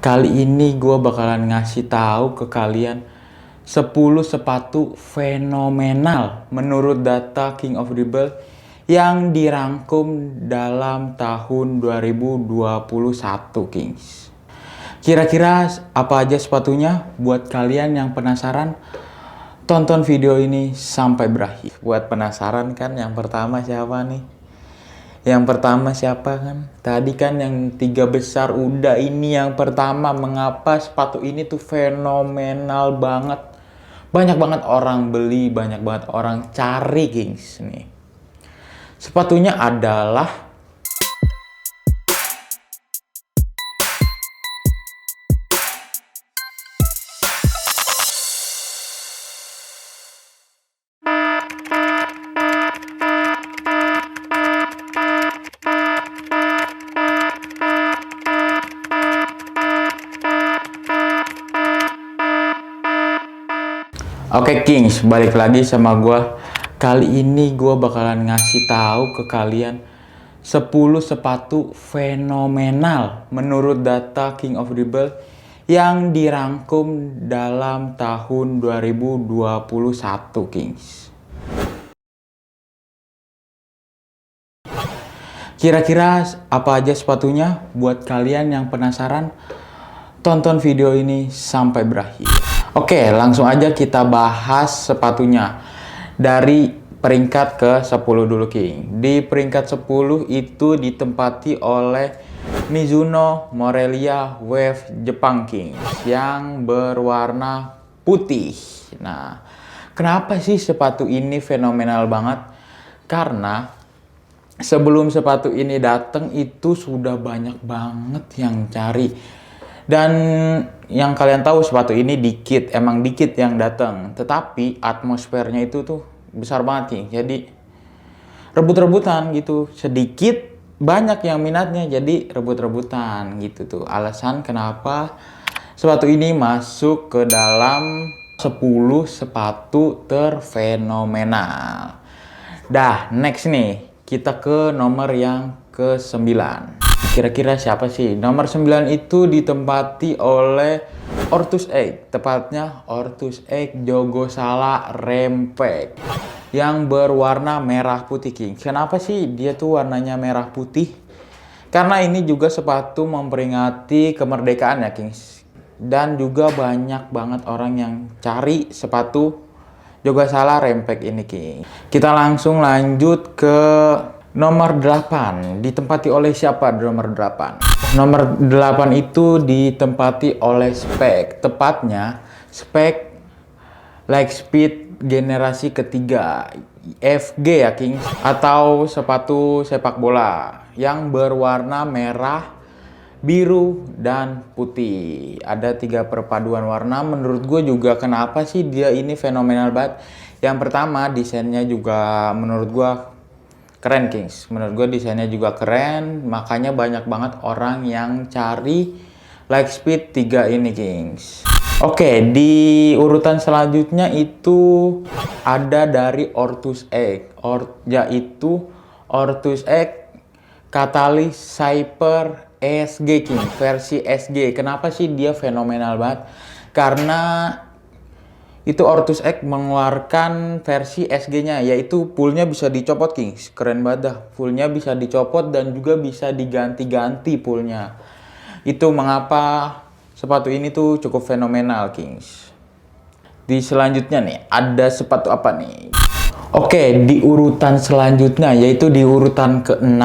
Kali ini gue bakalan ngasih tahu ke kalian 10 sepatu fenomenal menurut data King of Dribble yang dirangkum dalam tahun 2021, Kings. Kira-kira apa aja sepatunya? Buat kalian yang penasaran, tonton video ini sampai berakhir. Buat penasaran kan, yang pertama siapa nih? Yang pertama siapa kan? Tadi kan yang 3 besar udah, ini yang pertama. Mengapa sepatu ini tuh fenomenal banget? Banyak banget orang beli, banyak banget orang cari, Kings. Nih. Sepatunya adalah Oke, Kings, balik lagi sama gua. Kali ini gua bakalan ngasih tahu ke kalian 10 sepatu fenomenal menurut data King of Dribble yang dirangkum dalam tahun 2021, Kings. Kira-kira apa aja sepatunya? Buat kalian yang penasaran, tonton video ini sampai berakhir. Oke, langsung aja kita bahas sepatunya. Dari peringkat ke 10 dulu, King. Di peringkat 10 itu ditempati oleh Mizuno Morelia Wave Jepang, King, yang berwarna putih. Nah, kenapa sih sepatu ini fenomenal banget? Karena sebelum sepatu ini datang itu sudah banyak banget yang cari. Dan yang kalian tahu, sepatu ini emang dikit yang datang. Tetapi atmosfernya itu tuh besar banget, King. Jadi rebut-rebutan gitu. Sedikit banyak yang minatnya, jadi rebut-rebutan gitu tuh. Alasan kenapa sepatu ini masuk ke dalam 10 sepatu terfenomenal. Dah, next nih. Kita ke nomor yang ke-9. Kira-kira siapa sih? Nomor 9 itu ditempati oleh Ortus X. Tepatnya Ortus X Jogosala Rempek yang berwarna merah putih, King. Kenapa sih dia tuh warnanya merah putih? Karena ini juga sepatu memperingati kemerdekaan ya, King. Dan juga banyak banget orang yang cari sepatu Jogosala Rempek ini, King. Kita langsung lanjut ke nomor 8. Ditempati oleh siapa nomor 8? Nomor 8 itu ditempati oleh Speck. Tepatnya Speck Lightspeed generasi ketiga, FG ya, King, atau sepatu sepak bola yang berwarna merah, biru, dan putih. Ada 3 perpaduan warna. Menurut gue juga kenapa sih dia ini fenomenal banget. Yang pertama, desainnya juga menurut gue keren, Kings. Menurut gue desainnya juga keren. Makanya banyak banget orang yang cari Lightspeed 3 ini, Kings. Oke, di urutan selanjutnya itu ada dari Ortus X. Yaitu Ortus X Catalyst Cyper SG, King, versi SG. Kenapa sih dia fenomenal banget? Karena itu Ortus X mengeluarkan versi SG-nya, yaitu poolnya bisa dicopot, King. Keren banget dah. Poolnya bisa dicopot dan juga bisa diganti-ganti poolnya. Itu mengapa sepatu ini tuh cukup fenomenal, Kings. Di selanjutnya nih, ada sepatu apa nih? Oke, di urutan selanjutnya, yaitu di urutan ke-6,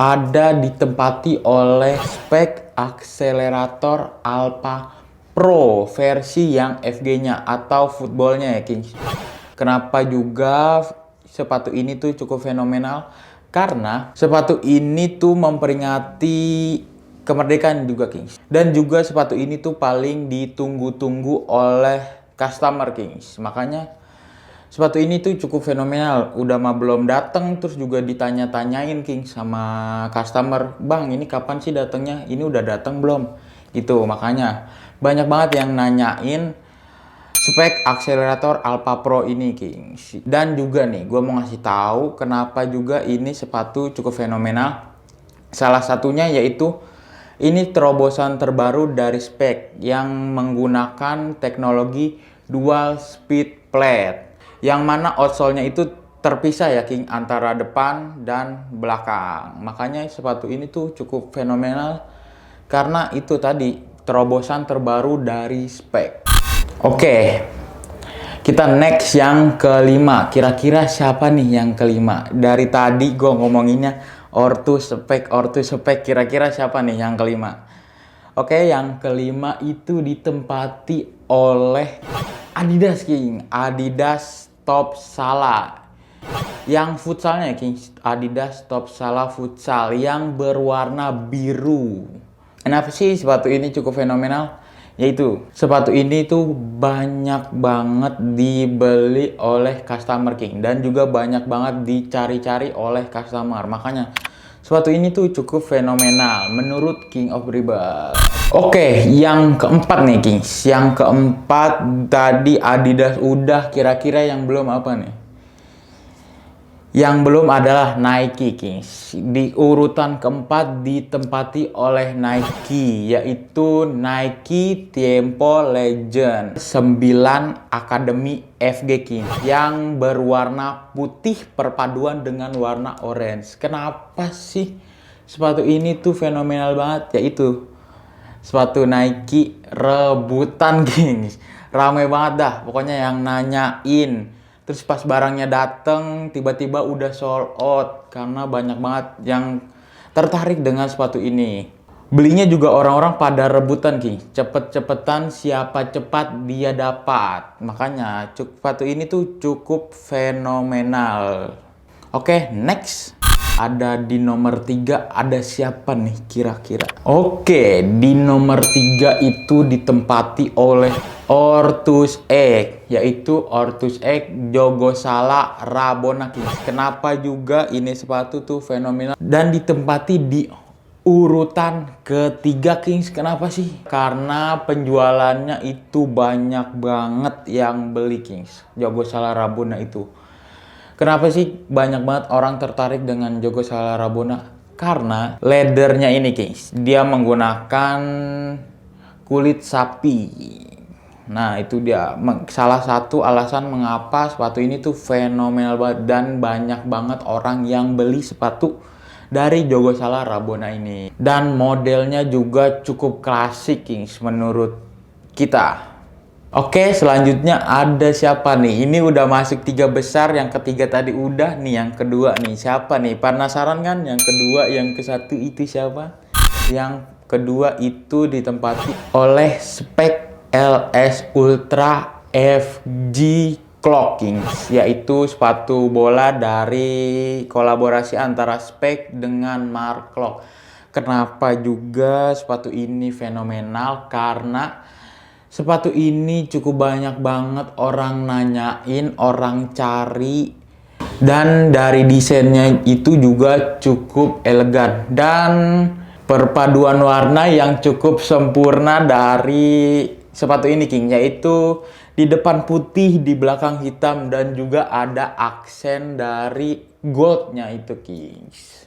ada ditempati oleh Speck Accelerator Alpha Pro versi yang FG-nya atau footballnya ya, King. Kenapa juga sepatu ini tuh cukup fenomenal? Karena sepatu ini tuh memperingati kemerdekaan juga, King. Dan juga sepatu ini tuh paling ditunggu-tunggu oleh customer, King. Makanya sepatu ini tuh cukup fenomenal. Udah mah belum datang, terus juga ditanya-tanyain, King, sama customer, "Bang, ini kapan sih datangnya? Ini udah datang belum?" Gitu. Makanya banyak banget yang nanyain Speck Accelerator Alpha Pro ini, King. Dan juga nih, gue mau ngasih tahu kenapa juga ini sepatu cukup fenomenal. Salah satunya yaitu Ini terobosan terbaru dari spek yang menggunakan teknologi dual speed plate, yang mana outsole-nya itu terpisah ya King, antara depan dan belakang. Makanya sepatu ini tuh cukup fenomenal karena itu tadi terobosan terbaru dari spek. Oke, kita next yang kelima. Kira-kira siapa nih yang kelima? Dari tadi gue ngomonginnya ortus spek. Kira-kira siapa nih yang kelima? Oke, yang kelima itu ditempati oleh Adidas King. Adidas Top Sala. Yang futsalnya King, Adidas Top Sala Futsal yang berwarna biru. Kenapa sih sepatu ini cukup fenomenal? Yaitu sepatu ini tuh banyak banget dibeli oleh customer King, dan juga banyak banget dicari-cari oleh customer. Makanya sepatu ini tuh cukup fenomenal menurut King of Rebel. Oke, yang keempat nih King. Yang keempat tadi Adidas udah, kira-kira yang belum apa nih? Yang belum adalah Nike Kings. Di urutan keempat ditempati oleh Nike, yaitu Nike Tempo Legend 9 Academy FG King yang berwarna putih perpaduan dengan warna orange. Kenapa sih sepatu ini tuh fenomenal banget? Yaitu sepatu Nike rebutan Kings. Rame banget dah pokoknya yang nanyain. Terus pas barangnya dateng, tiba-tiba udah sold out karena banyak banget yang tertarik dengan sepatu ini. Belinya juga orang-orang pada rebutan King. Cepet-cepetan, siapa cepat dia dapat. Makanya sepatu ini tuh cukup fenomenal. Oke, next. Ada di nomor 3, ada siapa nih kira-kira? Oke, di nomor 3 itu ditempati oleh Ortus X, yaitu Ortus X Jogosala Rabona Kings. Kenapa juga ini sepatu tuh fenomenal dan ditempati di urutan ketiga Kings? Kenapa sih? Karena penjualannya itu banyak banget yang beli Kings, Jogosala Rabona itu. Kenapa sih banyak banget orang tertarik dengan Jogosala Rabona? Karena leathernya ini Kings, dia menggunakan kulit sapi. Nah itu dia salah satu alasan mengapa sepatu ini tuh fenomenal banget dan banyak banget orang yang beli sepatu dari Jogosala Rabona ini. Dan modelnya juga cukup klasik Kings menurut kita. Oke, selanjutnya ada siapa nih? Ini udah masuk 3 besar, yang ketiga tadi udah nih, yang kedua nih siapa nih? Penasaran kan? Yang kedua, yang ke satu itu siapa? Yang kedua itu ditempati oleh spek LS Ultra FG Clocking, yaitu sepatu bola dari kolaborasi antara spek dengan Mark Clock. Kenapa juga sepatu ini fenomenal? Karena sepatu ini cukup banyak banget orang nanyain, orang cari, dan dari desainnya itu juga cukup elegan dan perpaduan warna yang cukup sempurna dari sepatu ini King, yaitu di depan putih, di belakang hitam, dan juga ada aksen dari goldnya itu Kings.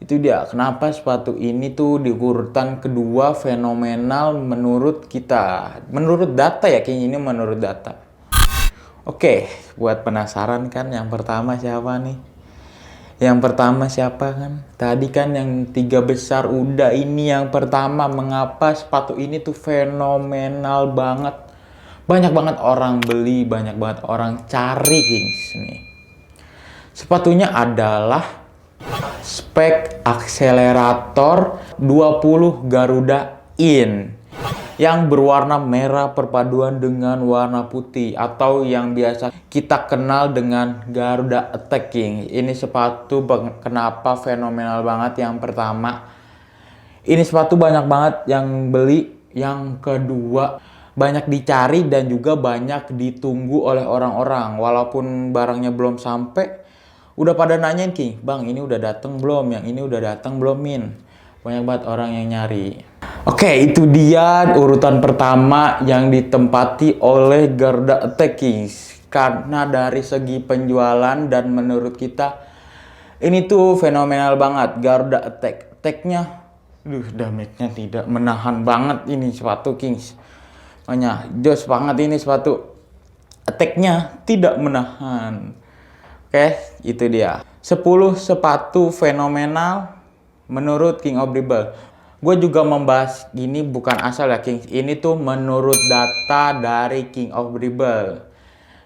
Itu dia kenapa sepatu ini tuh di urutan kedua fenomenal menurut kita. Menurut data ya, kayaknya ini menurut data. Oke, buat penasaran kan yang pertama siapa nih? Yang pertama siapa kan? Tadi kan yang 3 besar udah, ini yang pertama. Mengapa sepatu ini tuh fenomenal banget? Banyak banget orang beli, banyak banget orang cari Kings nih. Sepatunya adalah spek akselerator 20 Garuda In yang berwarna merah perpaduan dengan warna putih, atau yang biasa kita kenal dengan Garuda Attack King. Ini sepatu kenapa fenomenal banget? Yang pertama, ini sepatu banyak banget yang beli. Yang kedua, banyak dicari dan juga banyak ditunggu oleh orang-orang. Walaupun barangnya belum sampai, udah pada nanyain King, bang ini udah datang belum? Yang ini udah datang belum Min? Banyak banget orang yang nyari. Oke, itu dia urutan pertama yang ditempati oleh Garuda Attack Kings. Karena dari segi penjualan dan menurut kita ini tuh fenomenal banget Garuda Attack. Attack-nya Damage-nya tidak menahan banget ini sepatu Kings. Makanya jos banget ini sepatu. Attack-nya tidak menahan. Oke, itu dia. 10 sepatu fenomenal menurut King of Dribble. Gue juga membahas ini bukan asal ya Kings. Ini tuh menurut data dari King of Dribble.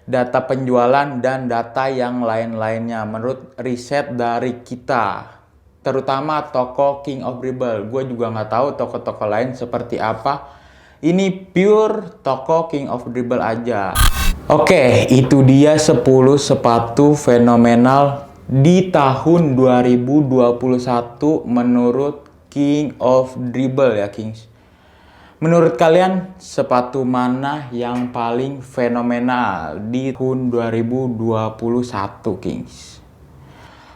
Data penjualan dan data yang lain-lainnya. Menurut riset dari kita. Terutama toko King of Dribble. Gue juga nggak tahu toko-toko lain seperti apa. Ini pure toko King of Dribble aja. Oke, itu dia 10 sepatu fenomenal di tahun 2021 menurut King of Dribble ya Kings. Menurut kalian sepatu mana yang paling fenomenal di tahun 2021 Kings?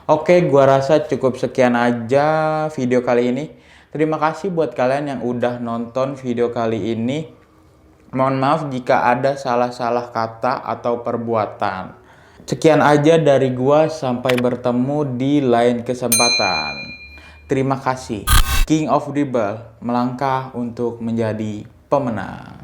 Oke, gua rasa cukup sekian aja video kali ini. Terima kasih buat kalian yang udah nonton video kali ini. Mohon maaf jika ada salah-salah kata atau perbuatan. Sekian aja dari gua, sampai bertemu di lain kesempatan. Terima kasih. King of Dribble melangkah untuk menjadi pemenang.